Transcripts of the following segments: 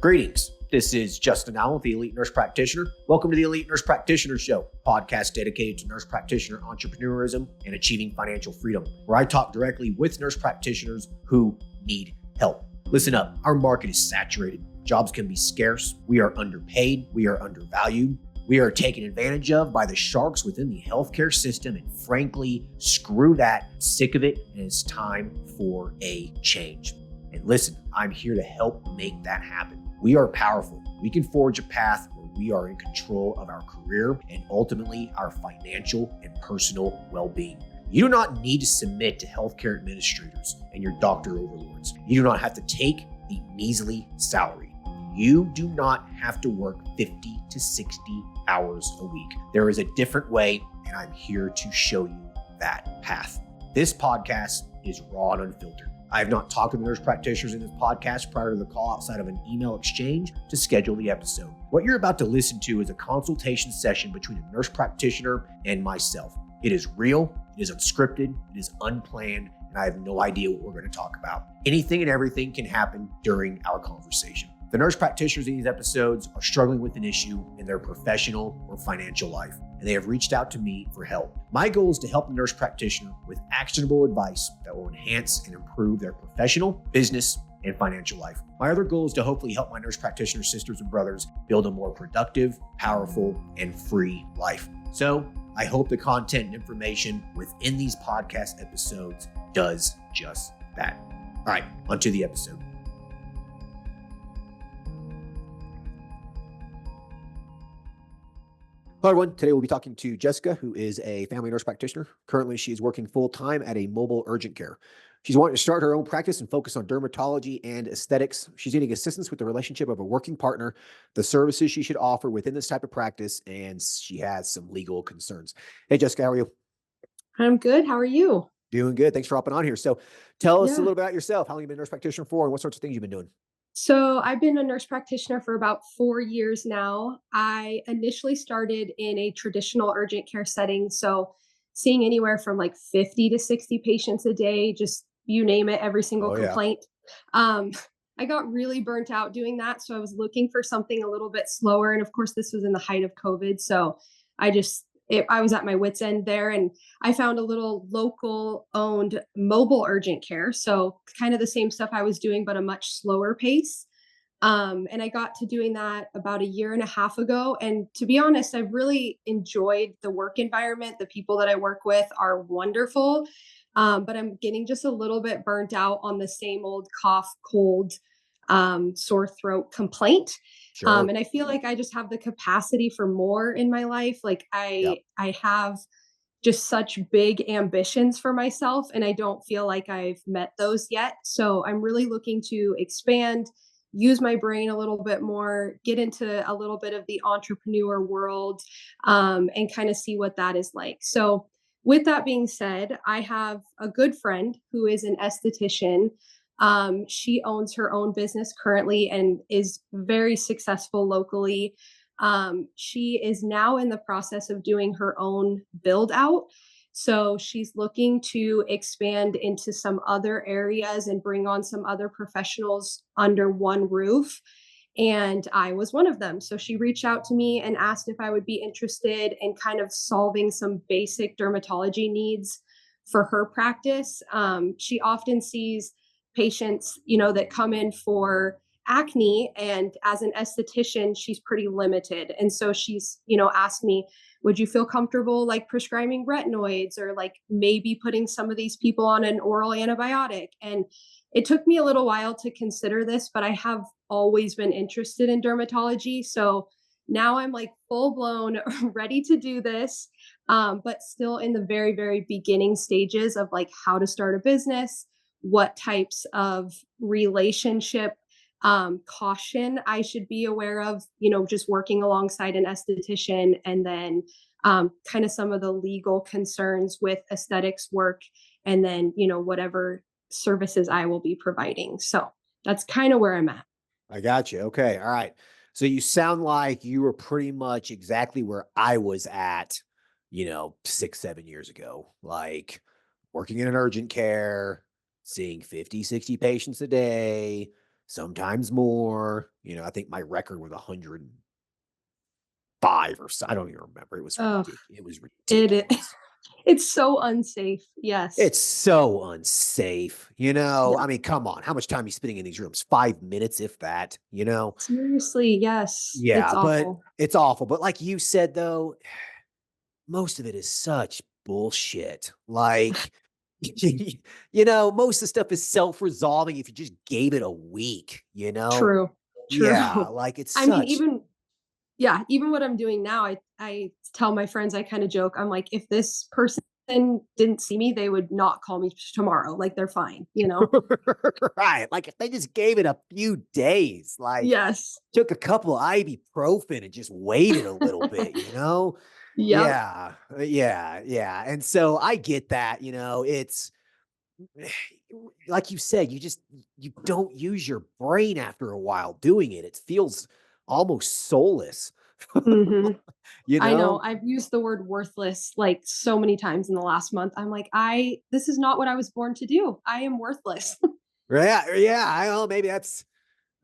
Greetings. This is Justin Allen with the Elite Nurse Practitioner. Welcome to the Elite Nurse Practitioner Show, podcast dedicated to nurse practitioner entrepreneurism and achieving financial freedom, where I talk directly with nurse practitioners who need help. Listen up, our market is saturated. Jobs can be scarce. We are underpaid. We are undervalued. We are taken advantage of by the sharks within the healthcare system, and frankly, screw that. Sick of it, and it's time for a change. And listen, I'm here to help make that happen. We are powerful. We can forge a path where we are in control of our career and ultimately our financial and personal well-being. You do not need to submit to healthcare administrators and your doctor overlords. You do not have to take the measly salary. You do not have to work 50 to 60 hours a week. There is a different way, and I'm here to show you that path. This podcast is raw and unfiltered. I have not talked to the nurse practitioners in this podcast prior to the call outside of an email exchange to schedule the episode. What you're about to listen to is a consultation session between a nurse practitioner and myself. It is real, it is unscripted, it is unplanned, and I have no idea what we're going to talk about. Anything and everything can happen during our conversation. The nurse practitioners in these episodes are struggling with an issue in their professional or financial life, and they have reached out to me for help. My goal is to help the nurse practitioner with actionable advice that will enhance and improve their professional, business, and financial life. My other goal is to hopefully help my nurse practitioner sisters and brothers build a more productive, powerful, and free life. So I hope the content and information within these podcast episodes does just that. All right, onto the episode. Hello, everyone. Today we'll be talking to Jessica, who is a family nurse practitioner. Currently, she is working full-time at a mobile urgent care. She's wanting to start her own practice and focus on dermatology and aesthetics. She's needing assistance with the relationship of a working partner, the services she should offer within this type of practice, and she has some legal concerns. Hey, Jessica, how are you? I'm good. How are you? Doing good. Thanks for hopping on here. So tell us a Yeah. little about yourself. How long have you been a nurse practitioner for, and what sorts of things you've been doing? So I've been a nurse practitioner for about 4 years now. I initially started in a traditional urgent care setting. So seeing anywhere from like 50 to 60 patients a day, just you name it, every single Oh, yeah. complaint. Um, I got really burnt out doing that. So I was looking for something a little bit slower. And of course, this was in the height of COVID. So I was at my wit's end there, and I found a little local owned mobile urgent care. So kind of the same stuff I was doing, but a much slower pace. And I got to doing that about a year and a half ago. And to be honest, I've really enjoyed the work environment. The people that I work with are wonderful. But I'm getting just a little bit burnt out on the same old cough, cold, sore throat complaint. Sure. And I feel like I just have the capacity for more in my life. Like Yep. I have just such big ambitions for myself, and I don't feel like I've met those yet. So I'm really looking to expand, use my brain a little bit more, get into a little bit of the entrepreneur world, and kind of see what that is like. So with that being said, I have a good friend who is an esthetician. She owns her own business currently and is very successful locally. She is now in the process of doing her own build out. So she's looking to expand into some other areas and bring on some other professionals under one roof. And I was one of them. So she reached out to me and asked if I would be interested in kind of solving some basic dermatology needs for her practice. She often sees patients, that come in for acne, and as an esthetician, she's pretty limited. And so she's, asked me, would you feel comfortable like prescribing retinoids, or like maybe putting some of these people on an oral antibiotic? And it took me a little while to consider this, but I have always been interested in dermatology. So now I'm like full blown ready to do this, but still in the very, very beginning stages of like how to start a business, what types of relationship caution I should be aware of, just working alongside an esthetician, and then kind of some of the legal concerns with aesthetics work, and then, whatever services I will be providing. So that's kind of where I'm at. I got you. Okay. All right. So you sound like you were pretty much exactly where I was at, 6, 7 years ago, like working in an urgent care, seeing 50, 60 patients a day, sometimes more. I think my record was 105 or so. I don't even remember. It was Oh, ridiculous. It was it ridiculous. it's so unsafe. Yes. It's so unsafe. Yeah. I mean, come on. How much time are you spending in these rooms? 5 minutes, if that. Seriously, yes. It's Yeah, but awful. it's awful. But like you said, though, most of it is such bullshit. Like, most of the stuff is self-resolving if you just gave it a week. True. Yeah, True. like it's I mean, such. even yeah, even what I'm doing now, I tell my friends, I kind of joke, I'm like, if this person didn't see me, they would not call me tomorrow. Like they're fine, you know? Right. Like if they just gave it a few days, like Yes. took a couple of ibuprofen and just waited a little bit. Yep. Yeah, yeah. And so I get that. It's like you said, you don't use your brain after a while doing it. It feels almost soulless. Mhm. you I know. know? I've used the word worthless like so many times in the last month. I'm like, I this is not what I was born to do. I am worthless. Yeah, yeah. I don't know, maybe that's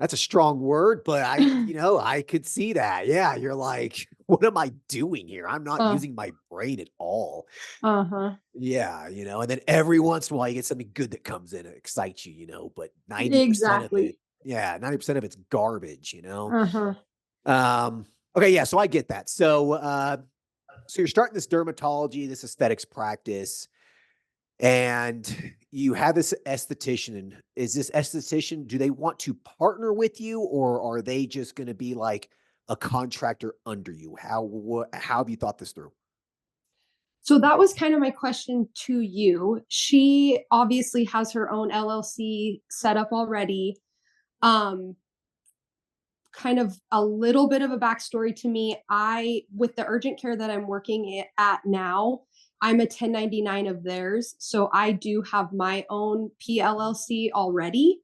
a strong word, but I could see that. Yeah, you're like, what am I doing here? I'm not uh, using my brain at all. uh-huh. Yeah, and then every once in a while you get something good that comes in and excites you, but 90% of it, Exactly. yeah, 90% of it's garbage. Uh-huh. Um, okay, yeah, so I get that. So you're starting this dermatology, this aesthetics practice, and you have this esthetician. And is this esthetician, do they want to partner with you, or are they just going to be like a contractor under you? How have you thought this through? So that was kind of my question to you. She obviously has her own LLC set up already. Um, kind of a little bit of a backstory to me. With the urgent care that I'm working at now, I'm a 1099 of theirs. So I do have my own PLLC already.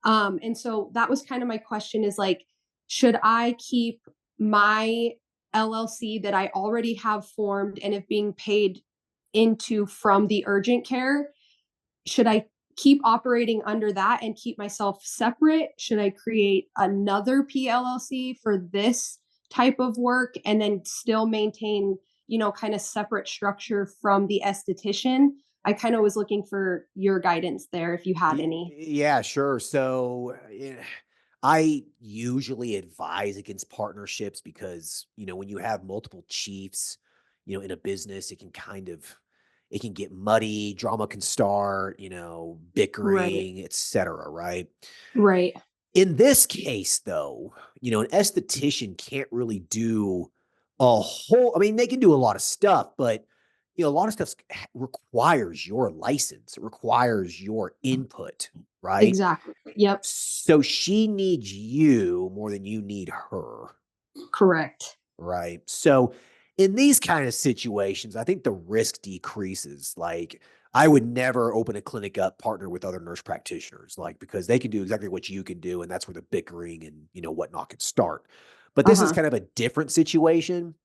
And so that was kind of my question is like, should I keep my LLC that I already have formed and is being paid into from the urgent care? Should I keep operating under that and keep myself separate? Should I create another PLLC for this type of work and then still maintain, kind of separate structure from the esthetician? I kind of was looking for your guidance there if you had any. Yeah, sure. So, I usually advise against partnerships because, when you have multiple chiefs, in a business, it can get muddy, drama can start, Right. bickering, etc., right? Right. In this case, though, an esthetician can't really do a whole, I mean, they can do a lot of stuff, but a lot of stuff requires your license, it requires your input, right? Exactly. Yep. So she needs you more than you need her, Correct. right? So in these kind of situations, I think the risk decreases. Like I would never open a clinic up, partner with other nurse practitioners, like because they can do exactly what you can do, and that's where the bickering and whatnot can start. But this is Uh-huh. kind of a different situation.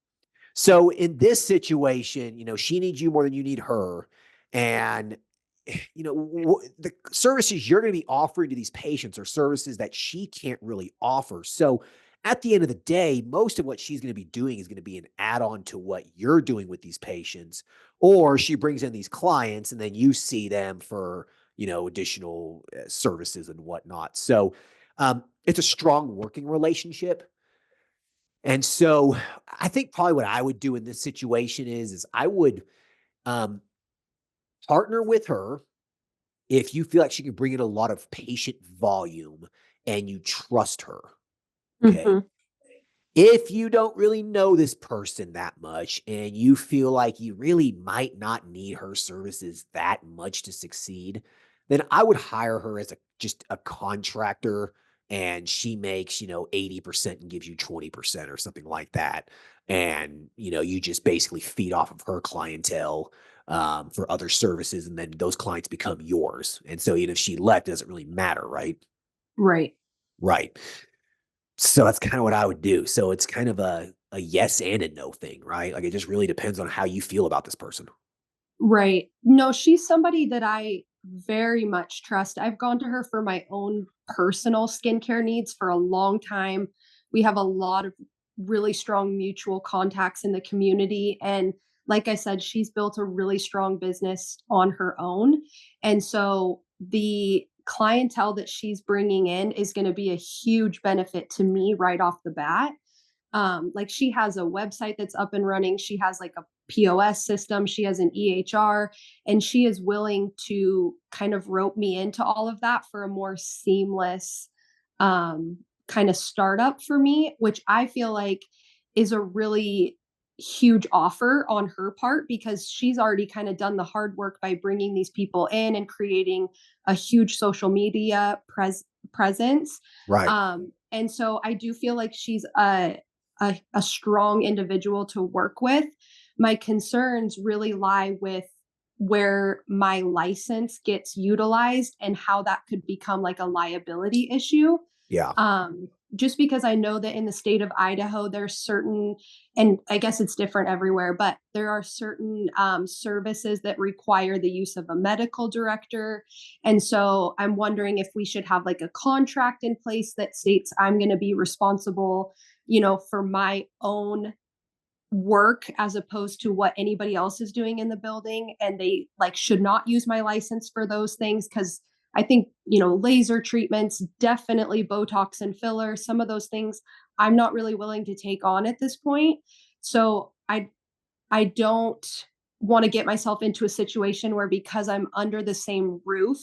So in this situation, she needs you more than you need her. And, the services you're going to be offering to these patients are services that she can't really offer. So at the end of the day, most of what she's going to be doing is going to be an add on to what you're doing with these patients. Or she brings in these clients and then you see them for, additional services and whatnot. So it's a strong working relationship. And so I think probably what I would do in this situation is I would um, partner with her if you feel like she can bring in a lot of patient volume and you trust her. Okay. Hmm. If you don't really know this person that much and you feel like you really might not need her services that much to succeed, then I would hire her as just a contractor and she makes, 80% and gives you 20% or something like that. And, you just basically feed off of her clientele for other services and then those clients become yours. And so even if she left, it doesn't really matter, right? Right. Right. So that's kinda what I would do. So it's kind of a yes and a no thing, right? Like, it just really depends on how you feel about this person. Right. No, she's somebody that I very much trust. I've gone to her for my own personal skincare needs for a long time. We have a lot of really strong mutual contacts in the community. And like I said, she's built a really strong business on her own. And so the clientele that she's bringing in is going to be a huge benefit to me right off the bat. Like she has a website that's up and running. She has like a POS system. She has an EHR, and she is willing to kind of rope me into all of that for a more seamless kind of startup for me, which I feel like is a really huge offer on her part because she's already kind of done the hard work by bringing these people in and creating a huge social media presence. Right. And so I do feel like she's a strong individual to work with. My concerns really lie with where my license gets utilized and how that could become like a liability issue. Yeah. Just because I know that in the state of Idaho, there's certain, and I guess it's different everywhere, but there are certain services that require the use of a medical director. And so I'm wondering if we should have like a contract in place that states I'm going to be responsible, for my own work as opposed to what anybody else is doing in the building, and they like should not use my license for those things because I think laser treatments, definitely Botox and filler, some of those things I'm not really willing to take on at this point. So I don't want to get myself into a situation where because I'm under the same roof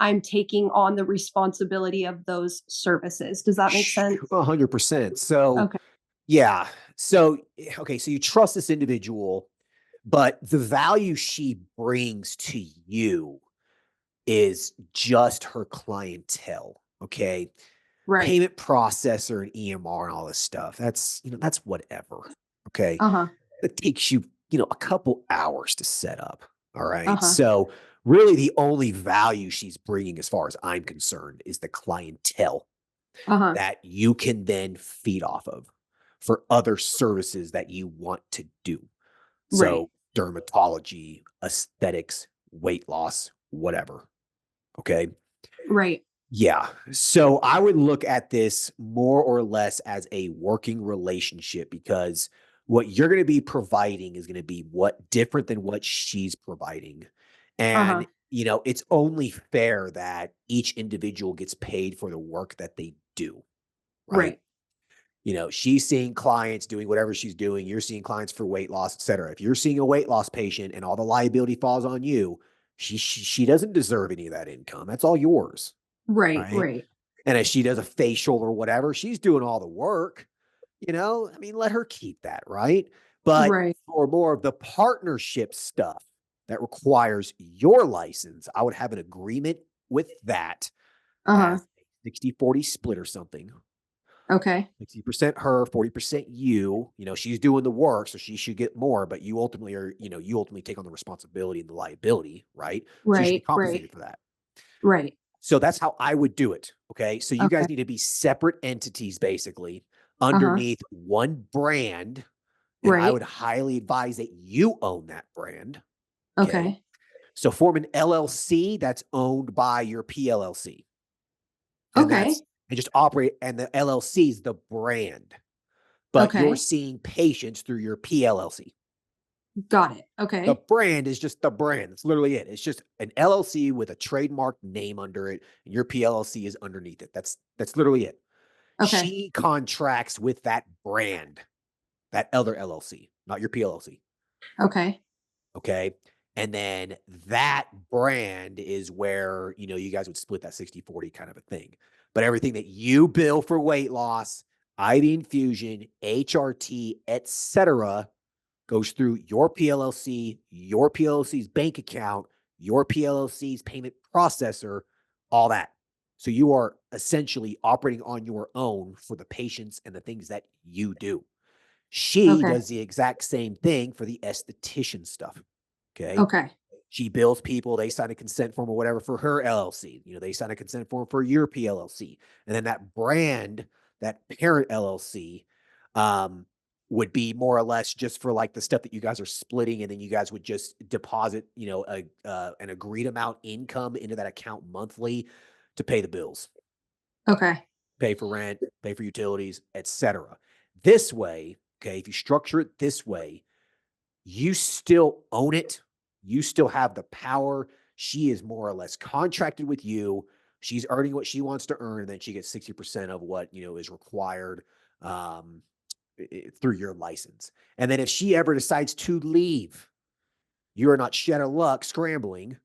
I'm taking on the responsibility of those services. Does that make sense? 100%. So Okay. yeah. So, okay. So you trust this individual, but the value she brings to you is just her clientele. Okay. Right. Payment processor and EMR and all this stuff. That's whatever. Okay. Uh-huh. It takes you, a couple hours to set up. All right. Uh-huh. So really the only value she's bringing, as far as I'm concerned, is the clientele Uh-huh. that you can then feed off of for other services that you want to do. Right. So dermatology, aesthetics, weight loss, whatever. Okay. Right. Yeah. So I would look at this more or less as a working relationship because what you're going to be providing is going to be what different than what she's providing. Uh-huh. And, it's only fair that each individual gets paid for the work that they do. Right. Right. She's seeing clients doing whatever she's doing. You're seeing clients for weight loss, et cetera. If you're seeing a weight loss patient and all the liability falls on you, she doesn't deserve any of that income. That's all yours. Right. Right. Right. And if she does a facial or whatever, she's doing all the work, let her keep that. Right. But Right. for more of the partnership stuff that requires your license, I would have an agreement with that Uh-huh. as a 60-40 split or something. Okay. 60% her, 40% you. She's doing the work, so she should get more, but you ultimately take on the responsibility and the liability, right? So you should be Right. Right. compensated for that. Right. So that's how I would do it. Okay. So you Okay. guys need to be separate entities basically Uh-huh. underneath one brand. And I Right. would highly advise that you own that brand. Okay. Okay. So form an LLC that's owned by your PLLC. And Okay. just operate. And the LLC is the brand, but you're Okay. seeing patients through your PLLC. Got it. The Okay. brand is just the brand. That's literally it. It's just an LLC with a trademark name under it, and your PLLC is underneath it. That's literally it. Okay. She contracts with that brand, that other LLC, not your PLLC. Okay. Okay. And then that brand is where, you guys would split that 60-40 kind of a thing. But everything that you bill for weight loss, IV infusion, HRT, etc., goes through your PLLC's bank account, your PLLC's payment processor, all that. So you are essentially operating on your own for the patients and the things that you do. She Okay. does the exact same thing for the esthetician stuff. Okay. Okay. She bills people, they sign a consent form or whatever for her LLC. They sign a consent form for your PLLC. And then that brand, that parent LLC, would be more or less just for like the stuff that you guys are splitting, and then you guys would just deposit, an agreed amount income into that account monthly to pay the bills, Okay. pay for rent, pay for utilities, etc. This way, okay, if you structure it this way, you still own it. You still have the power. She is more or less contracted with you. She's earning what she wants to earn, and then she gets 60% of what, is required um, through your license. And then if she ever decides to leave, you are not shit out of luck scrambling,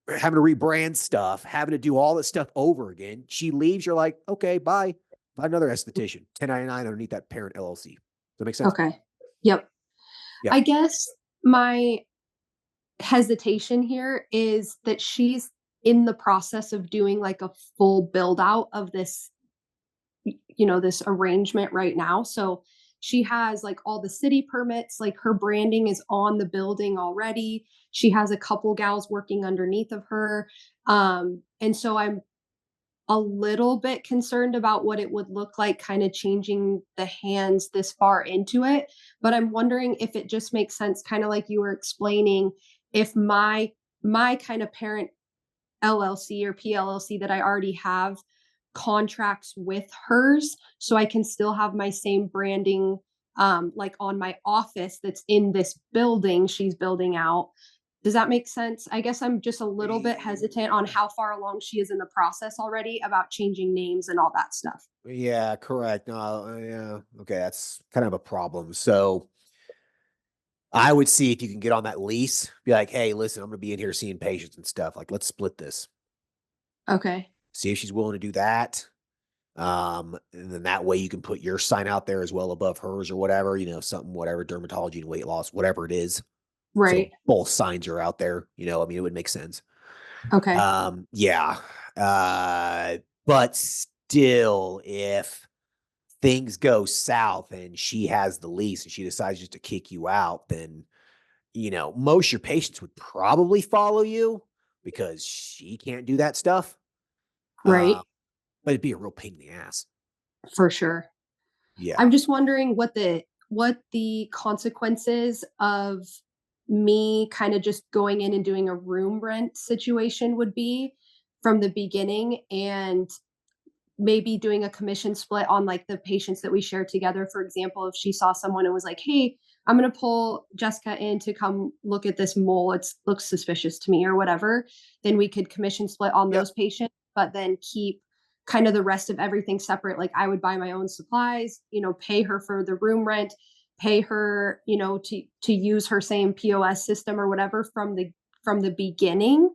having to rebrand stuff, having to do all this stuff over again. She leaves, you're like, okay, bye. Find another esthetician, 1099 underneath that parent LLC. Does that make sense? Okay. Yep. Yeah. I guess my hesitation here is that she's in the process of doing like a full build out of this, this arrangement right now. So she has like all the city permits, like her branding is on the building already. She has a couple gals working underneath of her. And so I'm a little bit concerned about what it would look like kind of changing the hands this far into it. But I'm wondering if it just makes sense, kind of like you were explaining, if my kind of parent LLC or PLLC that I already have contracts with hers, so I can still have my same branding, like on my office that's in this building she's building out. Does that make sense? I guess I'm just a little bit hesitant on how far along she is in the process already about changing names and all that stuff. Yeah, correct. No, yeah. Okay, that's kind of a problem. So I would see if you can get on that lease, be like, hey, listen, I'm gonna be in here seeing patients and stuff. Like, let's split this. Okay. See if she's willing to do that. And then that way you can put your sign out there as well above hers or whatever, something, whatever, dermatology and weight loss, whatever it is. So Right. both signs are out there, I mean, it would make sense. Okay. Yeah. Uh, but still, if things go south and she has the lease and she decides just to kick you out, then, most of your patients would probably follow you because she can't do that stuff. Right. Uh, but it'd be a real pain in the ass. For sure. I'm Yeah. just wondering what the consequences of me kind of just going in and doing a room rent situation would be from the beginning, and maybe doing a commission split on like the patients that we share together. For example, if she saw someone and was like, "Hey, I'm going to pull Jessica in to come look at this mole. It looks suspicious to me," or whatever, then we could commission split on Yep. those patients, but then keep kind of the rest of everything separate. Like I would buy my own supplies, pay her for the room rent, pay her, to use her same POS system or whatever from the beginning,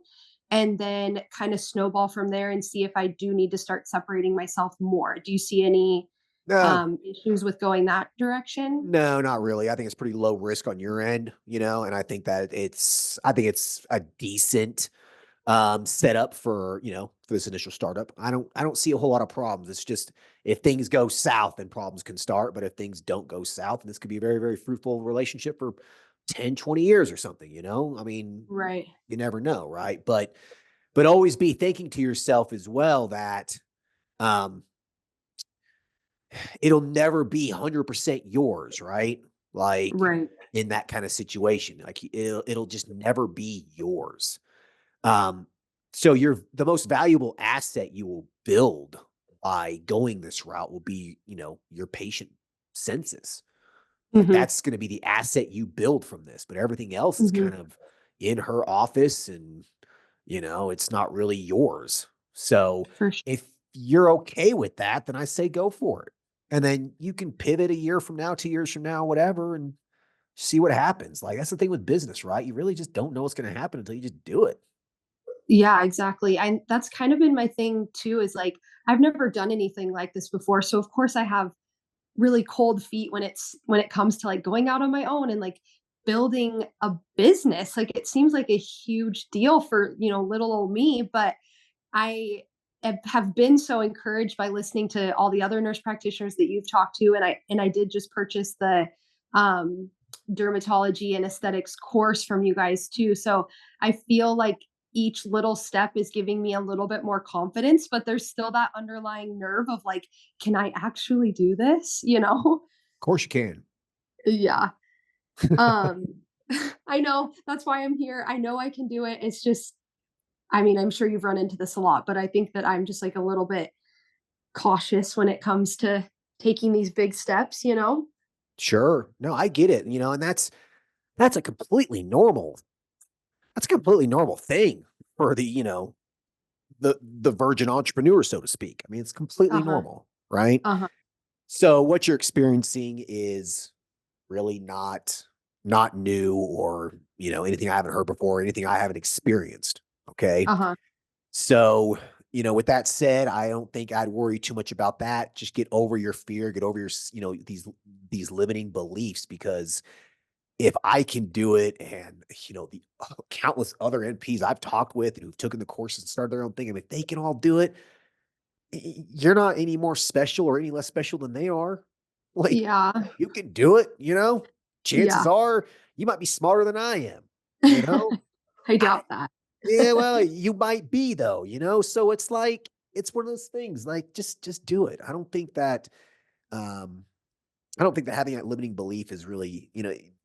and then kind of snowball from there and see if I do need to start separating myself more. Do you see any No, issues with going that direction? no, not really. I think it's pretty low risk on your end, and I think it's a decent setup for this initial startup. I don't see a whole lot of problems. It's just if things go south, then problems can start. But if things don't go south, this could be a very, very fruitful relationship for 10, 20 years or something. I mean, Right. you never know, right? But always be thinking to yourself as well that um it'll never be 100% yours, right? Like Right. in that kind of situation, like it'll just never be yours. Um, so the most valuable asset you will build by going this route will be, your patient census. Like Mhm. that's going to be the asset you build from this, but everything else is kind Mhm. of in her office and, it's not really yours. So For sure. if you're okay with that, then I say go for it. And then you can pivot a year from now, 2 years from now, whatever, and see what happens. Like that's the thing with business, right? You really just don't know what's going to happen until you just do it. Yeah, exactly. And that's kind of been my thing too, is like I've never done anything like this before. So of course I have really cold feet when it comes to like going out on my own and like building a business. Like it seems like a huge deal for, little old me, but I have been so encouraged by listening to all the other nurse practitioners that you've talked to, and I did just purchase the um, dermatology and aesthetics course from you guys too. So I feel like each little step is giving me a little bit more confidence, but there's still that underlying nerve of like, can I actually do this? Of course you can. Yeah. Um, I know, that's why I'm here. I know I can do it. It's just, I mean, I'm sure you've run into this a lot, but I think that I'm just like a little bit cautious when it comes to taking these big steps, you know? Sure. No, I get it. And that's a completely normal, that's a completely normal thing for the virgin entrepreneur, so to speak. I mean, it's completely Uh-huh. normal, right? Uh-huh. So what you're experiencing is really not new or, anything I haven't heard before, anything I haven't experienced. Okay. Uh-huh. So, with that said, I don't think I'd worry too much about that. Just get over your fear, get over these limiting beliefs, because if I can do it, and the countless other NPs I've talked with and who've taken the courses and started their own thing, and if they can all do it, you're not any more special or any less special than they are. Like, Yeah. you can do it. Chances Yeah. are you might be smarter than I am, you know? I I doubt that. Yeah, well, you might be though. So it's like it's one of those things, like, just do it. Um I don't think that having that limiting belief is really,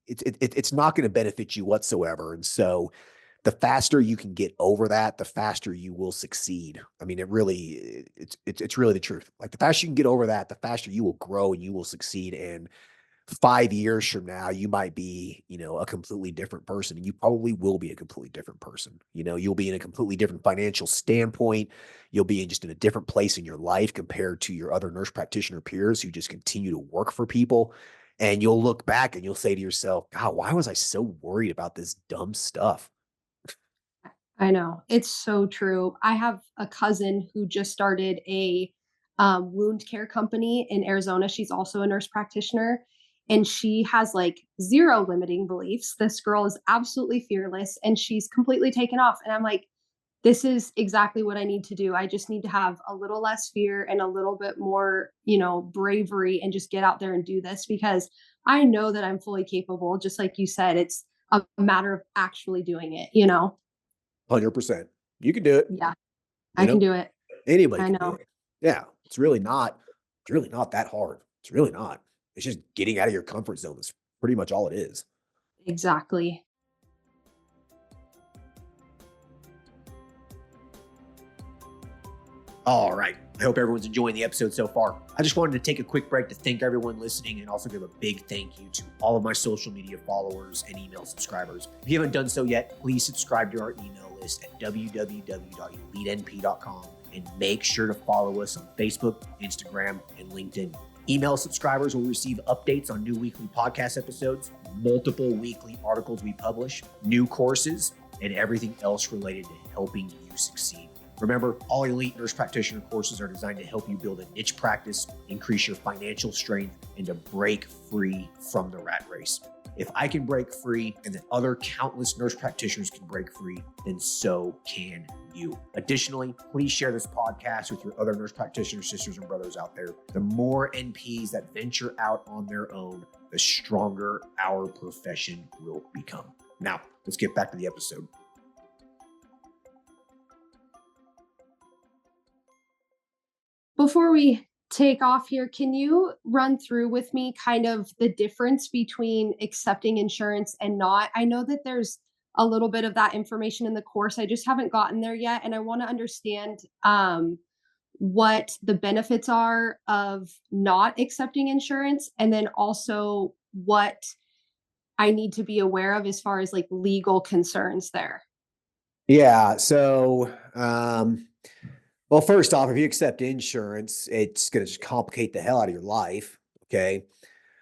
it's not going to benefit you whatsoever. And so the faster you can get over that, the faster you will succeed. I mean, it's really the truth. Like, the faster you can get over that, the faster you will grow and you will succeed. And 5 years from now, you might be, a completely different person. And you probably will be a completely different person. You'll be in a completely different financial standpoint. You'll be just in a different place in your life compared to your other nurse practitioner peers who just continue to work for people. And you'll look back and you'll say to yourself, God, why was I so worried about this dumb stuff? I know. It's so true. I have a cousin who just started a wound care company in Arizona. She's also a nurse practitioner and she has like zero limiting beliefs. This girl is absolutely fearless and she's completely taken off. And I'm like, this is exactly what I need to do. I just need to have a little less fear and a little bit more, bravery and just get out there and do this because I know that I'm fully capable. Just like you said, it's a matter of actually doing it. 100%. You can do it. Yeah, I You can know, do it. anybody I can do know. it. Yeah. It's really not that hard. It's really not. It's just getting out of your comfort zone. Is pretty much all it is. Exactly. All right. I hope everyone's enjoying the episode so far. I just wanted to take a quick break to thank everyone listening and also give a big thank you to all of my social media followers and email subscribers. If you haven't done so yet, please subscribe to our email list at www.elitenp.com and make sure to follow us on Facebook, Instagram, and LinkedIn. Email subscribers will receive updates on new weekly podcast episodes, multiple weekly articles we publish, new courses, and everything else related to helping you succeed. Remember, all elite nurse practitioner courses are designed to help you build a niche practice, increase your financial strength, and to break free from the rat race. If I can break free and the other countless nurse practitioners can break free, then so can you. Additionally, please share this podcast with your other nurse practitioner sisters and brothers out there. The more NPs that venture out on their own, the stronger our profession will become. Now, let's get back to the episode. Before we take off here, can you run through with me kind of the difference between accepting insurance and not? I know that there's a little bit of that information in the course. I just haven't gotten there yet. And I want to understand what the benefits are of not accepting insurance and then also what I need to be aware of as far as like legal concerns there. Yeah. So, well, first off, if you accept insurance, it's going to just complicate the hell out of your life. Okay.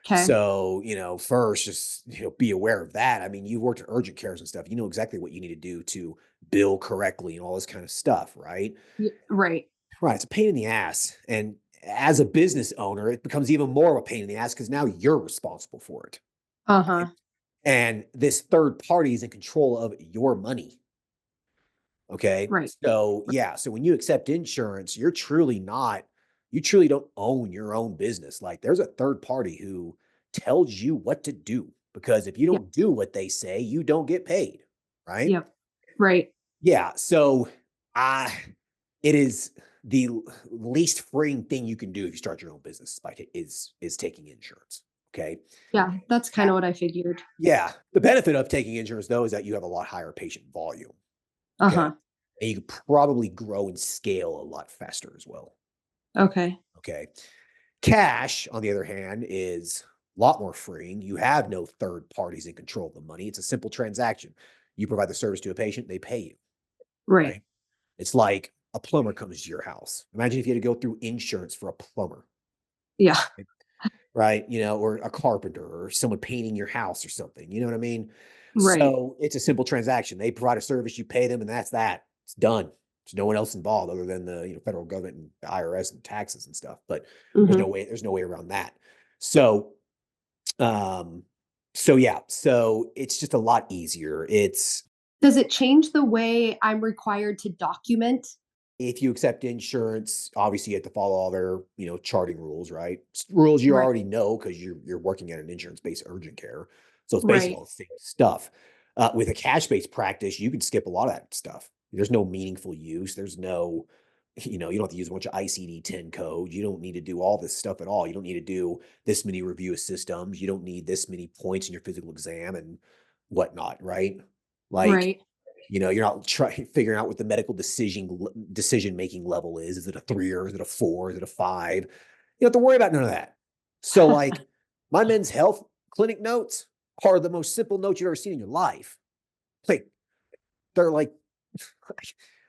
Okay. So, first, just, be aware of that. I mean, you worked in urgent cares and stuff. You know exactly what you need to do to bill correctly and all this kind of stuff, right? Right. Right. It's a pain in the ass. And as a business owner, it becomes even more of a pain in the ass because now you're responsible for it. Right. Uh-huh. And this third party is in control of your money. Okay. Right. So, yeah. So when you accept insurance, you truly don't own your own business. Like, there's a third party who tells you what to do, because if you Yeah. don't do what they say, you don't get paid. Right. Yep. Right. Yeah. So, uh, it is the least freeing thing you can do if you start your own business, like, is taking insurance. Okay. Yeah, that's kind Ha- of what I figured. Yeah. The benefit of taking insurance, though, is that you have a lot higher patient volume. Okay. Uh-huh. And you could probably grow and scale a lot faster as well. Okay. Okay. Cash, on the other hand, is a lot more freeing. You have no third parties in control of the money. It's a simple transaction. You provide the service to a patient, they pay you, Right. right? It's like a plumber comes to your house. Imagine if you had to go through insurance for a plumber, Yeah. right? Or a carpenter or someone painting your house or something. You know what I mean? Right. So it's a simple transaction. They provide a service, you pay them, and that's that. It's done. There's no one else involved other than the federal government and the IRS and taxes and stuff. But Mhm. there's no way around that. So um so yeah, so it's just a lot easier. It's Does it change the way I'm required to document? if you accept insurance, obviously you have to follow all their, charting rules, right? Rules you Right. already know because you're working at an insurance-based urgent care. So it's basically Right. all the same stuff. With a cash-based practice, you can skip a lot of that stuff. There's no meaningful use. There's no, you don't have to use a bunch of ICD-10 code. You don't need to do all this stuff at all. You don't need to do this many review of systems. You don't need this many points in your physical exam and whatnot, right? Like, Right. you're not figuring out what the medical decision making level is. Is it a 3 or is it a 4? Is it a 5? You don't have to worry about none of that. So, like, my men's health clinic notes are the most simple notes you've ever seen in your life. Like, they're like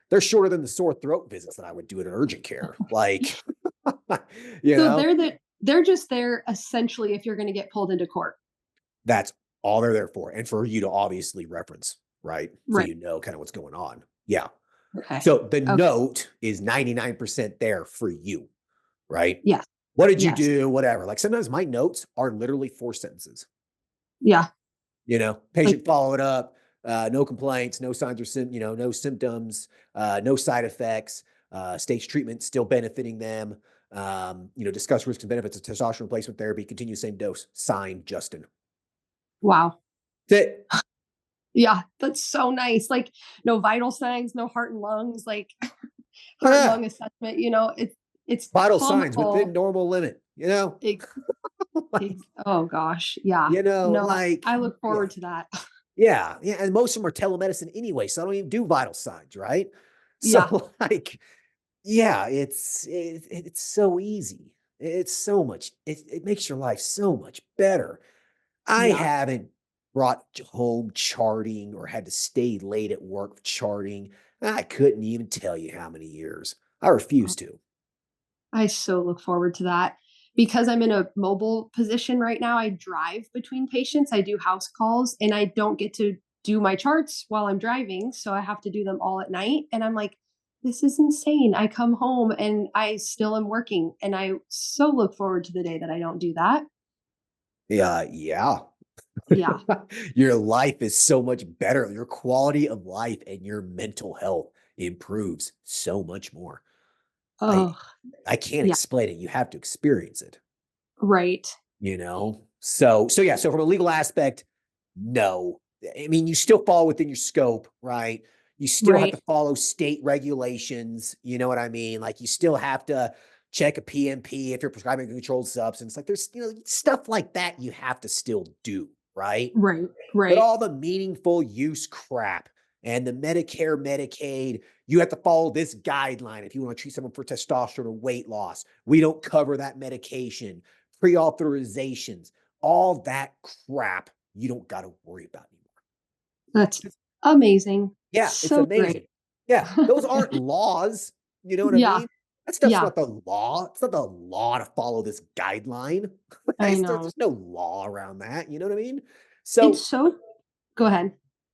they're shorter than the sore throat visits that I would do at an urgent care. Like, you So know, they're just there essentially if you're gonna get pulled into court. that's all they're there for, and for you to obviously reference, right? So Right. kind of what's going on. Yeah. Okay. So the Okay. note is 99% there for you, right? Yes. What did you Yes. do? Whatever. Like sometimes my notes are literally 4 sentences. Yeah. Like, Patient followed up, no complaints, no signs or no symptoms, no side effects, stage treatment still benefiting them. Discuss risks and benefits of testosterone replacement therapy. Continue same dose. Signed, Justin. wow. That's it. Yeah, that's so nice. Like, no vital signs, no heart and lungs, like heart and Yeah. lung assessment, it's Vital signs within comical. normal limit. Ex Like, ex Oh gosh, yeah. No, like I look yeah. forward to that. Yeah, yeah, and most of them are telemedicine anyway, so I don't even do vital signs, right? Yeah, So, like, yeah, it's so easy. It's so much. It makes your life so much better. I yeah. haven't brought home charting or had to stay late at work charting. I couldn't even tell you how many years. I refuse to. I so look forward to that. Because I'm in a mobile position right now, I drive between patients, I do house calls, and I don't get to do my charts while I'm driving, so I have to do them all at night, and I'm like, "This is insane." I come home and I still am working, and I so look forward to the day that I don't do that. Yeah. Yeah. Your life is so much better. Your quality of life and your mental health improves so much more. I Oh, I can't yeah, explain it. You have to experience it, right. So yeah, so from a legal aspect, no. I mean, you still fall within your scope, right? You still have to Right. follow state regulations, you know what I mean? Like you still have to check a PMP if you're prescribing a controlled substance. Like there's, stuff like that you have to still do, right? Right. But Right. all the meaningful use crap and the Medicare, Medicaid, you have to follow this guideline if you want to treat someone for testosterone or weight loss. We don't cover that medication, pre authorizations, all that crap you don't got to worry about anymore. That's amazing. Yeah, it's So amazing. great. Yeah, those aren't laws. You know what I Yeah. mean? That stuff's Yeah. not the law. It's not the law to follow this guideline. I There's know. no law around that. You know what I mean? It's So so Go ahead.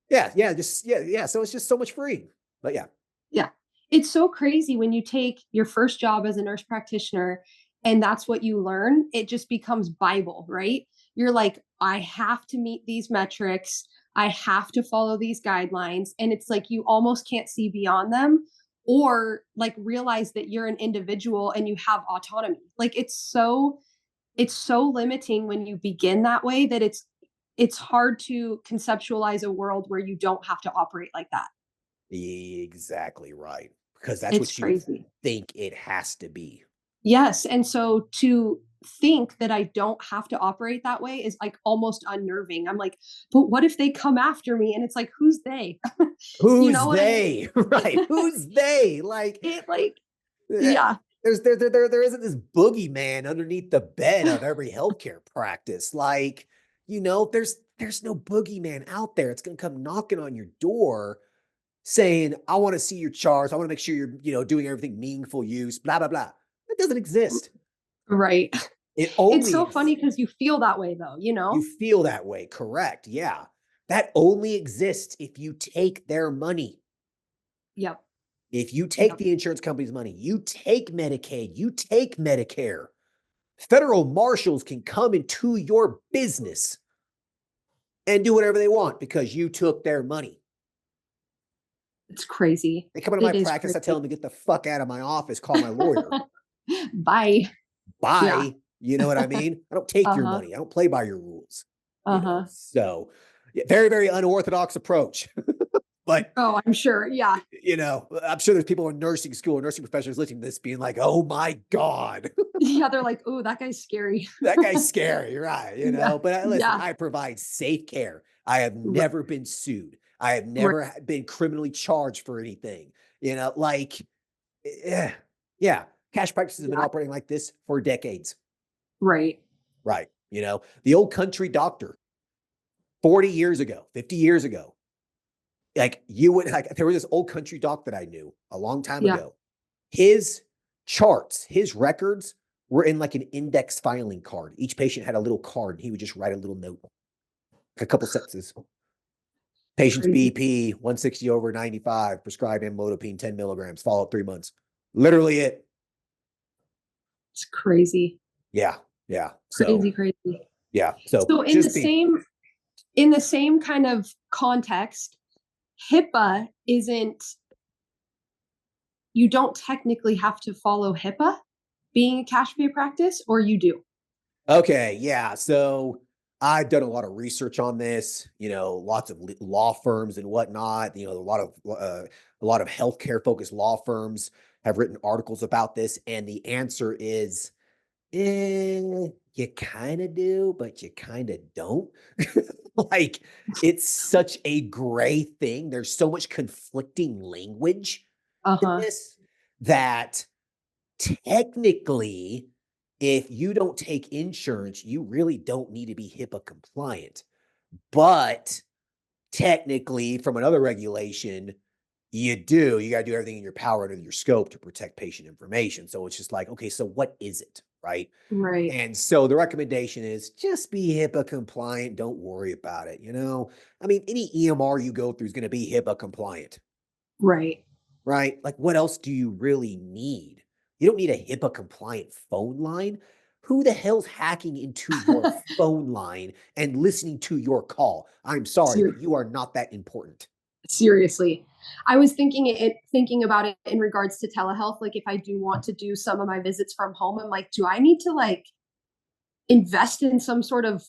yeah. So it's just so much free. But yeah, Yeah. It's so crazy when you take your first job as a nurse practitioner and that's what you learn, it just becomes Bible, right? You're like, I have to meet these metrics. I have to follow these guidelines. And it's like you almost can't see beyond them or like realize that you're an individual and you have autonomy. Like it's so limiting when you begin that way that it's hard to conceptualize a world where you don't have to operate like that. exactly right. Because that's It's what you crazy. think it has to be. Yes, and so to think that I don't have to operate that way is like almost unnerving. I'm like, but what if they come after me? And it's like, who's they? You know Who's what I mean? they? Right. Who's they? Like, It like, eh, yeah, there isn't this boogeyman underneath the bed of every healthcare practice. Like, there's no boogeyman out there. It's gonna come knocking on your door saying, I want to see your charts. I want to make sure you're, doing everything meaningful use, blah, blah, blah. That doesn't exist. right. It It's only so funny because you feel that way though, you You know? feel that way, correct? Yeah. That only exists if you take their money. Yep. If you take Yep. the insurance company's money, you take Medicaid, you take Medicare. Federal marshals can come into your business and do whatever they want because you took their money. It's crazy. They come into my It is practice, I tell crazy. them to get the fuck out of my office, call my lawyer. Bye. Yeah. Bye. You know what I mean? I don't take your Uh-huh. money. I don't play by your rules. Uh-huh. So yeah, very, very unorthodox approach. But Oh, I'm sure. Yeah. I'm sure there's people in nursing school, nursing professors listening to this being like, oh my God, Yeah. They're like, oh, that guy's scary. that guy's scary, right? Yeah. But listen, Yeah. I provide safe care. I have Right. never been sued. I have Right. never been criminally charged for anything. Like, yeah, yeah. Cash practices have been Yeah. operating like this for decades, Right. right? The old country doctor 40 years ago, 50 years ago, like there was this old country doc that I knew a long time Yeah. ago. His charts, his records were in like an index filing card. Each patient had a little card and he would just write a little note, like a couple sentences. Patient's Crazy. BP 160/95, prescribed amlodipine 10 milligrams, follow up 3 months. Literally it. It's crazy. Yeah. Yeah. So, Crazy, crazy. yeah. So So just be, in the same kind of context, HIPAA isn't, you don't technically have to follow HIPAA being a cash pay practice, or you do? okay. Yeah. So I've done a lot of research on this, lots of law firms and whatnot, a lot of healthcare focused law firms have written articles about this. And the answer is, you kind of do, but you kind of don't. Like, it's such a gray thing. There's so much conflicting language in Uh-huh. this that technically, if you don't take insurance, you really don't need to be HIPAA compliant. But technically, from another regulation, you do. You got to do everything in your power under your scope to protect patient information. So it's just like, okay, so what is it? Right. Right. And so the recommendation is just be HIPAA compliant. Don't worry about it. Any EMR you go through is going to be HIPAA compliant, Right. right? Like, what else do you really need? You don't need a HIPAA compliant phone line. Who the hell's hacking into your phone line and listening to your call? I'm sorry, but you are not that important. Seriously. I was thinking about it in regards to telehealth. Like if I do want to do some of my visits from home, I'm like, do I need to like invest in some sort of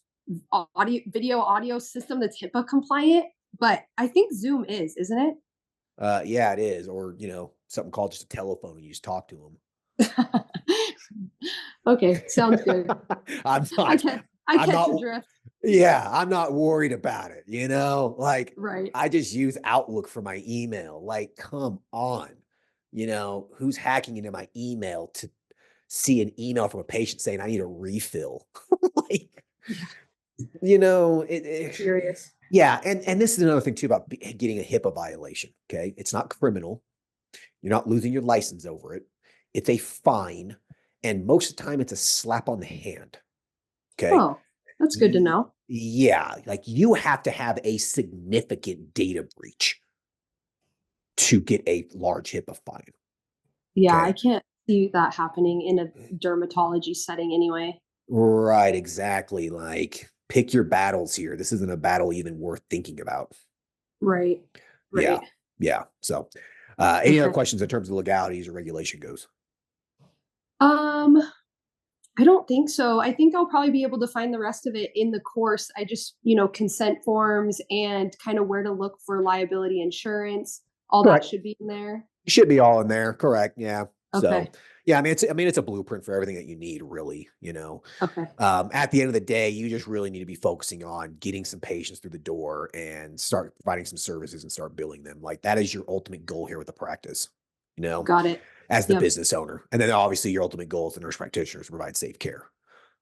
audio system that's HIPAA compliant? But I think Zoom isn't it? Yeah, it is. Or, something called just a telephone and you just talk to them. Okay, sounds good. I'm I not, catch I'm not, the drift. yeah, I'm not worried about it. Like Right. I just use Outlook for my email. Like, come on, who's hacking into my email to see an email from a patient saying I need a refill? Like, Yeah. Serious. Yeah. And this is another thing too about getting a HIPAA violation. Okay. It's not criminal. You're not losing your license over it. It's a fine. And most of the time it's a slap on the hand. Okay. Oh, that's good to know. Yeah. Like you have to have a significant data breach to get a large HIPAA fine. Yeah, Okay. I can't see that happening in a dermatology setting anyway. Right. Exactly. Like pick your battles here. This isn't a battle even worth thinking about. Right. Yeah. Right. Yeah. So, any other questions in terms of legalities or regulation goes? Um, I don't think so. I think I'll probably be able to find the rest of it in the course. I just, consent forms and kind of where to look for liability insurance. All that Correct. should be in there. It should be all in there. Correct. Yeah. So, Okay. Yeah, I mean, it's a blueprint for everything that you need, really, Okay. At the end of the day, you just really need to be focusing on getting some patients through the door and start providing some services and start billing them. Like that is your ultimate goal here with the practice, you know, Got it. as the Yep. business owner. And then obviously your ultimate goal as a nurse practitioner is to provide safe care,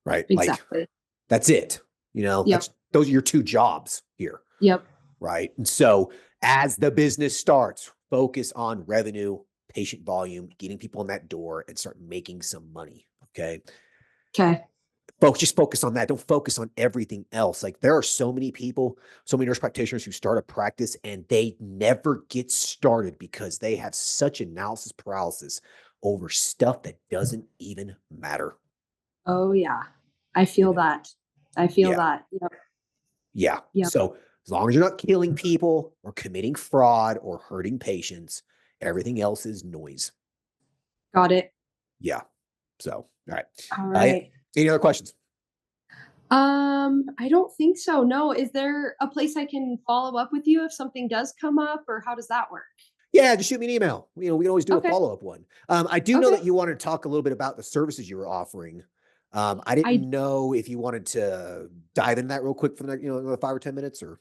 right? Like Exactly. that's it. Yep. Those are your two jobs here, Yep. right? And so as the business starts, focus on revenue, patient volume, getting people in that door and start making some money. Okay. Okay. Folks, just focus on that. Don't focus on everything else. Like there are so many people, so many nurse practitioners who start a practice and they never get started because they have such analysis paralysis over stuff that doesn't even matter. Oh yeah. I You feel know, that. I feel yeah, that. Yep. yeah. Yep. So as long as you're not killing people or committing fraud or hurting patients, everything else is noise. Got it. Yeah. So, all right. All Yeah. right. Any other questions? I don't think so. No. Is there a place I can follow up with you if something does come up, or how does that work? Yeah, just shoot me an email. We can always do a Okay. follow-up one. I do know Okay. that you wanted to talk a little bit about the services you were offering. I didn't I know if you wanted to dive into that real quick for the next, another 5 or 10 minutes or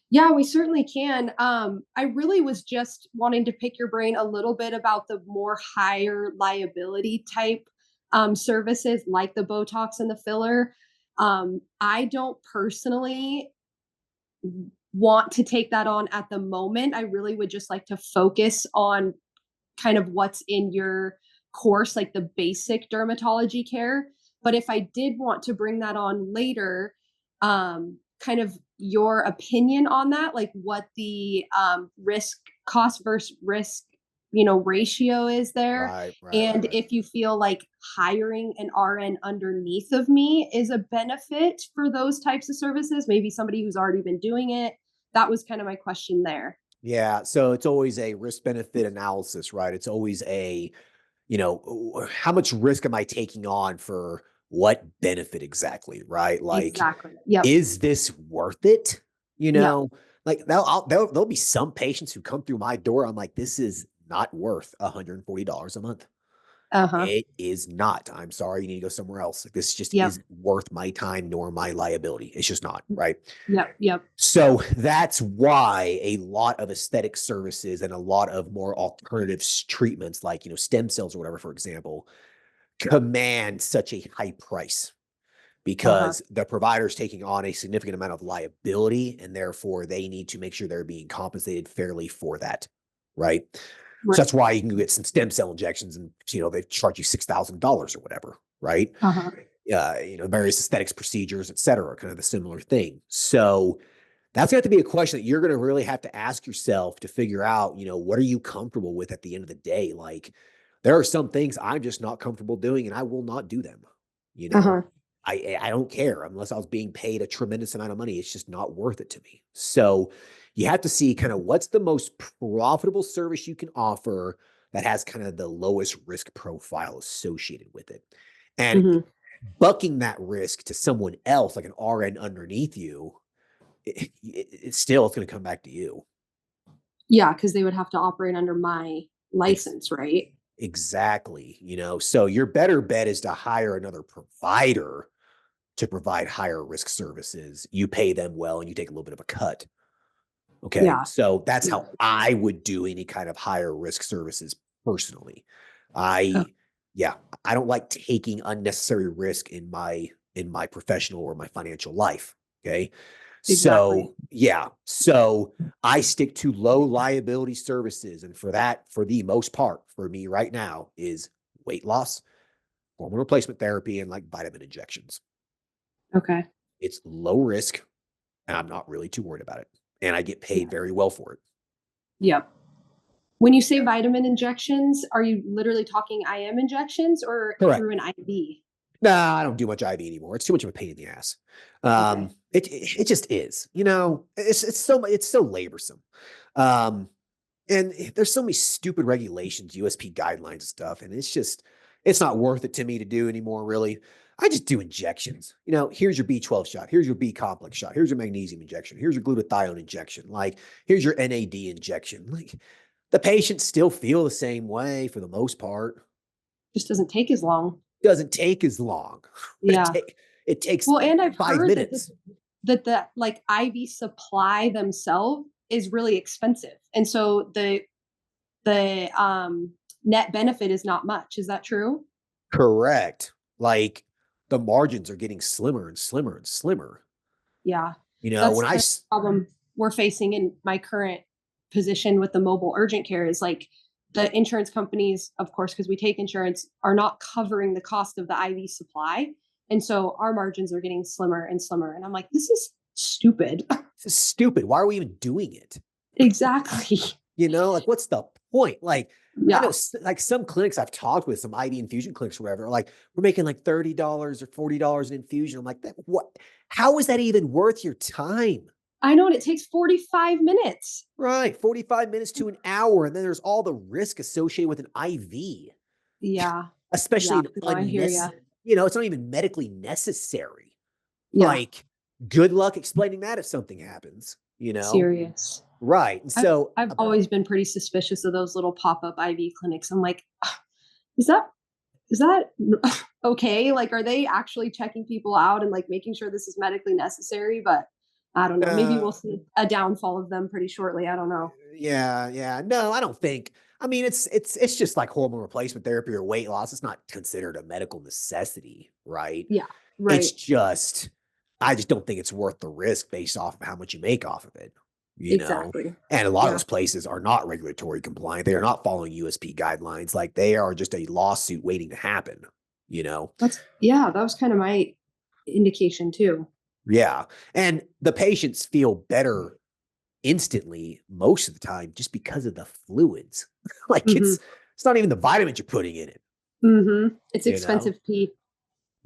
Yeah, we certainly can. I really was just wanting to pick your brain a little bit about the more higher liability type services like the Botox and the filler. I don't personally want to take that on at the moment. I really would just like to focus on kind of what's in your course, like the basic dermatology care. But if I did want to bring that on later, kind of your opinion on that, like what the risk, cost versus risk, ratio is there. right, right, right, And right. if you feel like hiring an RN underneath of me is a benefit for those types of services, maybe somebody who's already been doing it. That was kind of my question there. Yeah, so it's always a risk benefit analysis, right? It's always how much risk am I taking on for what benefit exactly, right? Like, Exactly. Yep. is this worth it? You Yep. know, like there'll be some patients who come through my door. I'm like, this is not worth $140 a month. Uh-huh. It is not. I'm sorry. You need to go somewhere else. Like, this just Yep. isn't worth my time nor my liability. It's just not, right? Yep. Yep. So that's why a lot of aesthetic services and a lot of more alternative treatments, like, stem cells or whatever, for example, command such a high price Uh-huh. because the provider's taking on a significant amount of liability and therefore they need to make sure they're being compensated fairly for that. Right. So Right. that's why you can get some stem cell injections and, they charge you $6,000 or whatever. Right. Uh-huh. Various aesthetics procedures, et cetera, kind of a similar thing. So that's going to have to be a question that you're going to really have to ask yourself to figure out, what are you comfortable with at the end of the day? Like, there are some things I'm just not comfortable doing and I will not do them. You know, Uh-huh. I don't care unless I was being paid a tremendous amount of money. It's just not worth it to me. So you have to see kind of what's the most profitable service you can offer that has kind of the lowest risk profile associated with it. And Mhm. bucking that risk to someone else, like an RN underneath you, it's going to come back to you. Yeah, because they would have to operate under my Ex- license, right? exactly. So your better bet is to hire another provider to provide higher risk services. You pay them well and you take a little bit of a cut. Okay. Yeah. So that's Yeah. how I would do any kind of higher risk services personally. Oh, I, yeah, I don't like taking unnecessary risk in my professional or my financial life. Okay. exactly. So, yeah. So I stick to low liability services. And for that, for the most part, for me right now, is weight loss, hormone replacement therapy, and like vitamin injections. Okay. It's low risk, and I'm not really too worried about it. And I get Yeah. paid very well for it. Yep. When you say Yeah. vitamin injections, are you literally talking IM injections or Correct. through an IV? Nah, I don't do much IV anymore. It's too much of a pain in the ass. Okay. It just is. It's so laborsome. Um, And there's so many stupid regulations, USP guidelines and stuff. And it's not worth it to me to do anymore, really. I just do injections. Here's your B12 shot. Here's your B complex shot. Here's your magnesium injection. Here's your glutathione injection. Like, here's your NAD injection. Like, the patients still feel the same way for the most part. Just doesn't take as long. Doesn't take as long. Yeah. It takes Well, and I've 5 heard that minutes. the like IV supply themselves is really expensive. And so the net benefit is not much. Is that true? Correct. Like the margins are getting slimmer and slimmer and slimmer. Yeah. You know, That's when kind of the problem we're facing in my current position with the mobile urgent care is like the insurance companies, of course, because we take insurance, are not covering the cost of the IV supply. And so our margins are getting slimmer and slimmer. And I'm like, this is stupid. this is stupid. Why are we even doing it? Exactly. You know, like what's the point? Like I know Yeah. like some clinics I've talked with, some IV infusion clinics or whatever, are like we're making like $30 or $40 an infusion. I'm like, that what? How is that even worth your time? I know, and it takes 45 minutes. Right, 45 minutes to an hour, and then there's all the risk associated with an IV, Yeah. especially Yeah. an No, I hear you. you know, it's not even medically necessary. Yeah. Like, good luck explaining that if something happens, you know? Serious. Right. And I've so, I've always been pretty suspicious of those little pop-up IV clinics. I'm like, is that is that okay? Like, are they actually checking people out and like making sure this is medically necessary? But I don't know. Maybe uh, we'll see a downfall of them pretty shortly. I don't know. yeah, yeah. No, I don't think. I mean, it's just like hormone replacement therapy or weight loss. It's not considered a medical necessity, right? Yeah. It's Right. just, I just don't think it's worth the risk based off of how much you make off of it, you know? Exactly. And a lot of Yeah. those places are not regulatory compliant. They are not following USP guidelines. Like they are just a lawsuit waiting to happen, you know? That was kind of my indication too. Yeah. And the patients feel better instantly most of the time just because of the fluids. Like Mhm. it's not even the vitamins you're putting in it, Mhm. It's you know? expensive pee.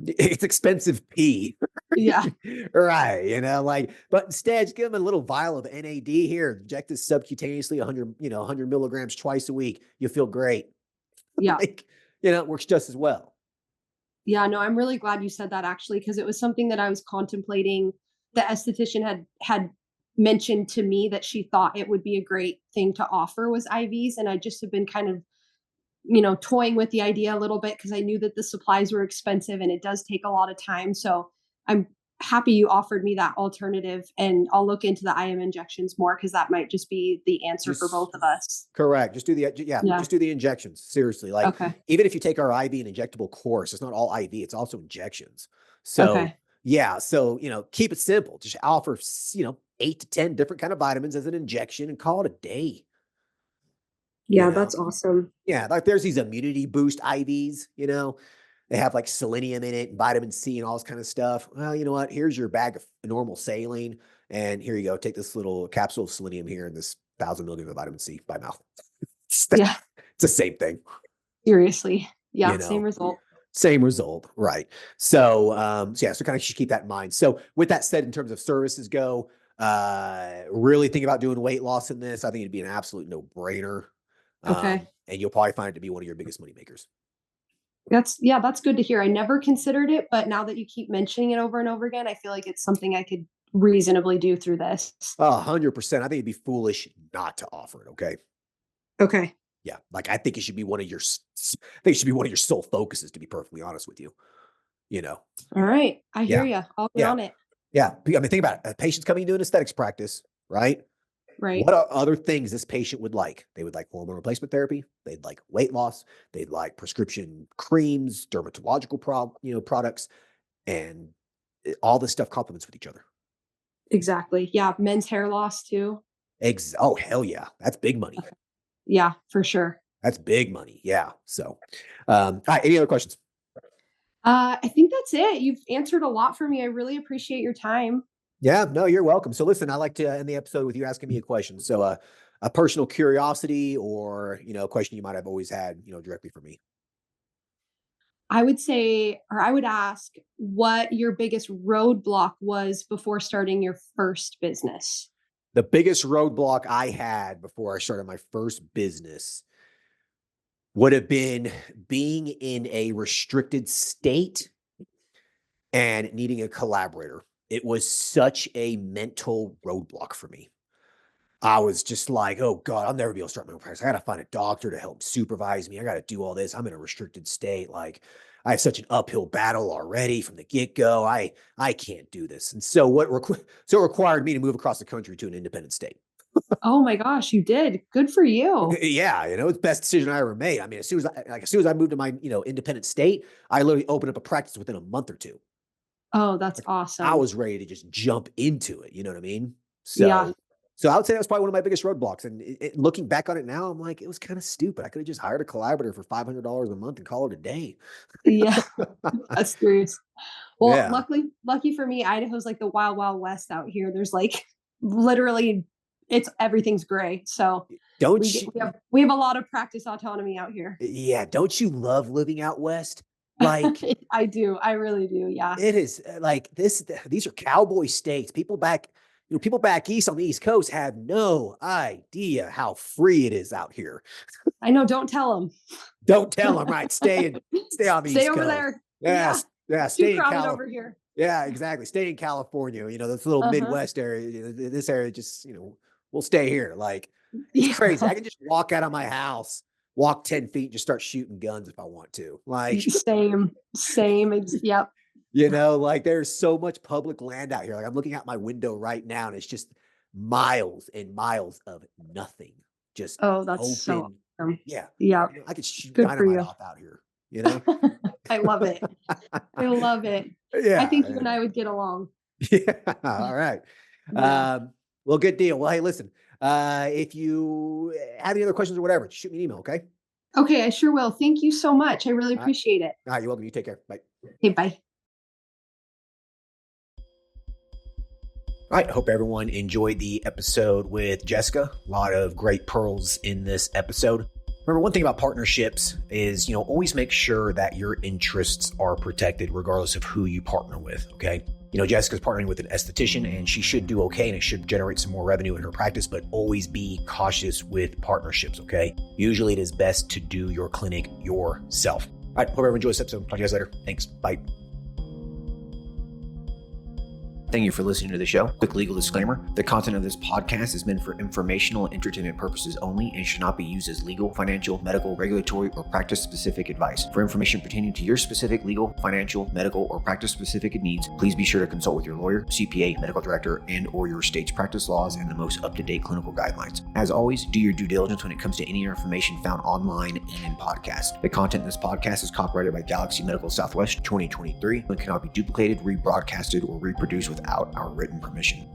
It's expensive pee. Yeah. Right, you know, like, but instead, just give them a little vial of NAD here, inject this subcutaneously 100, 100 milligrams twice a week. You'll feel great. Yeah. Like, it works just as well. Yeah, no, I'm really glad you said that actually, because it was something that I was contemplating. The esthetician had mentioned to me that she thought it would be a great thing to offer was IVs, and I just have been kind of, toying with the idea a little bit because I knew that the supplies were expensive and it does take a lot of time. So I'm happy you offered me that alternative, and I'll look into the IM injections more because that might just be the answer for both Just of us. correct. Just do yeah, Yeah. just do the injections. Seriously. Like, Okay. even if you take our IV and injectable course, it's not all IV, it's also injections. So, Okay. yeah. So, keep it simple. Just offer, 8 to 10 different kind of vitamins as an injection and call it a day. You Yeah, know, that's awesome. Yeah, like there's these immunity boost IVs, they have like selenium in it and vitamin C and all this kind of stuff. Well, you know what? Here's your bag of normal saline, and here you go. Take this little capsule of selenium here and this 1,000 milligrams of vitamin C by mouth. It's the, Yeah, it's the same thing, seriously. you Yeah, same know. result. Same result, right? So, yeah, so kind of should keep that in mind. So, with that said, in terms of services go, really think about doing weight loss in this. I think it'd be an absolute no brainer, Okay. and you'll probably find it to be one of your biggest money makers. That's good to hear. I never considered it, but now that you keep mentioning it over and over again, I feel like it's something I could reasonably do through this. 100%. I think it'd be foolish not to offer it. Okay. Okay. Yeah. Like I think it should be one of your, I think it should be one of your sole focuses, to be perfectly honest with you. You know. All right. I hear Yeah. you. I'll get Yeah. on it. Yeah. I mean, think about it. A patient's coming into an aesthetics practice, right? Right. What are other things this patient would like? They would like hormone replacement therapy. They'd like weight loss. They'd like prescription creams, dermatological products, and all this stuff complements with each other. Exactly. Yeah. Men's hair loss too. Oh, hell yeah. That's big money. Okay. Yeah, for sure. That's big money. Yeah. So, all right. Any other questions? I think that's it. You've answered a lot for me. I really appreciate your time. Yeah. No, you're welcome. So, listen, I like to end the episode with you asking me a question. So, a personal curiosity or, a question you might have always had, directly for me. I would say, or I would ask what your biggest roadblock was before starting your first business. The biggest roadblock I had before I started my first business would have been being in a restricted state and needing a collaborator. It was such a mental roadblock for me. I was just like, oh God, I'll never be able to start my own practice. I got to find a doctor to help supervise me. I got to do all this. I'm in a restricted state. Like I have such an uphill battle already from the get go. I can't do this. And so so it required me to move across the country to an independent state. Oh my gosh, you did. Good for you. Yeah, it's the best decision I ever made. I mean, as soon as I moved to my, independent state, I literally opened up a practice within a month or two. Oh, that's Like, I awesome. was ready to just jump into it. You know what I mean? Yeah. So I would say that was probably one of my biggest roadblocks. And looking back on it now, I'm like, it was kind of stupid. I could have just hired a collaborator for $500 a month and call it a day. Yeah. That's serious. Well, Yeah. lucky for me, Idaho's like the wild, wild west out here. There's like literally everything's gray. So Don't we you? we have a lot of practice autonomy out here. Yeah. Don't you love living out west? Like I do. I really do. Yeah. it is like this. These are cowboy states. People back east on the East Coast have no idea how free it is out here. I know. Don't tell them. Don't tell them, right? Stay on the Stay East over Coast. there. Yeah, yeah. Too Stay in crowded California. over here. Yeah, exactly. Stay in California. This little Uh-huh. Midwest area. This area, just we'll stay here. Like it's Yeah. crazy. I can just walk out of my house, walk 10 feet, and just start shooting guns if I want to. Like Same. Yep. like there's so much public land out here. Like I'm looking out my window right now, and it's just miles and miles of nothing. Just Oh, that's so open. awesome. Yeah. Yeah. I could shoot Good for dynamite you. off out here, you know? I love it. I love it. I think you and I would get along. Yeah. All right. Yeah. Well, good deal. Well, hey, listen, if you have any other questions or whatever, just shoot me an email. Okay. Okay, I sure will. Thank you so much. I really All right. appreciate it. All right. You're welcome. You take care. Bye. Okay, bye. All right. Hope everyone enjoyed the episode with Jessica. A lot of great pearls in this episode. Remember, one thing about partnerships is, always make sure that your interests are protected regardless of who you partner with. Okay. Jessica's partnering with an esthetician and she should do okay and it should generate some more revenue in her practice, but always be cautious with partnerships. Okay. Usually it is best to do your clinic yourself. All right. Hope everyone enjoys this episode. Talk to you guys later. Thanks. Bye. Thank you for listening to the show. Quick legal disclaimer. The content of this podcast is meant for informational and entertainment purposes only and should not be used as legal, financial, medical, regulatory, or practice-specific advice. For information pertaining to your specific legal, financial, medical, or practice-specific needs, please be sure to consult with your lawyer, CPA, medical director, and/or your state's practice laws and the most up-to-date clinical guidelines. As always, do your due diligence when it comes to any information found online and in podcasts. The content in this podcast is copyrighted by Galaxy Medical Southwest 2023 and cannot be duplicated, rebroadcasted, or reproduced without our written permission.